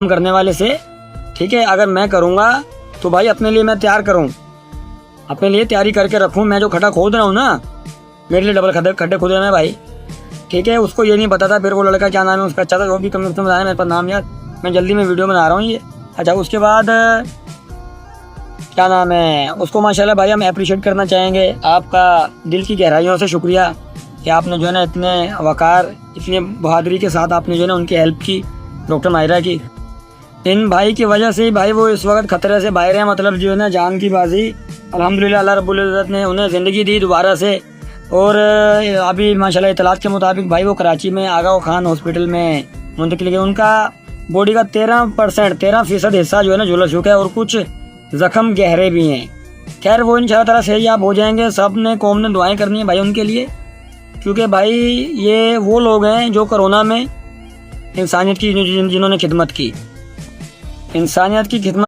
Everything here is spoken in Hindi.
करने वाले से, ठीक है। अगर मैं करूँगा तो भाई अपने लिए मैं तैयार करूँ, अपने लिए तैयारी करके रखूँ। मैं जो खड्डा खोद रहा हूँ ना, मेरे लिए डबल खड्डे खोदे हैं भाई, ठीक है। उसको ये नहीं पता था, फिर वो लड़का क्या नाम है उसका, अच्छा था वो भी कम से कम बताया, मेरे पास नाम यार, मैं जल्दी में वीडियो बना रहा हूँ ये। अच्छा उसके बाद क्या नाम है उसको, माशाल्लाह भाई हम अप्रिशिएट करना चाहेंगे, आपका दिल की गहराइयों से शुक्रिया कि आपने जो है ना इतने वक़ार, इतनी बहादुरी के साथ आपने जो है ना उनकी हेल्प की, डॉक्टर माहिरा की। इन भाई की वजह से भाई वो इस वक्त खतरे से बाहर है, मतलब जो है ना जान की बाजी। अल्हम्दुलिल्लाह अल्लाह रब्बुल इज़्ज़त ने उन्हें ज़िंदगी दी दोबारा से। और अभी माशाल्लाह इतलात के मुताबिक भाई वो कराची में आगा खान हॉस्पिटल में मुंतकिल गए। उनका बॉडी का 13% हिस्सा जो है ना झुलस चुका है और कुछ ज़ख्म गहरे भी हैं। खैर वो इंशाअल्लाह ताला सही आप हो जाएंगे। सब ने कौम ने दुआएं करनी है भाई उनके लिए, क्योंकि भाई ये वो लोग हैं जो कोरोना में इंसानियत की जिन्होंने खिदमत की, इंसानियत की खिदमत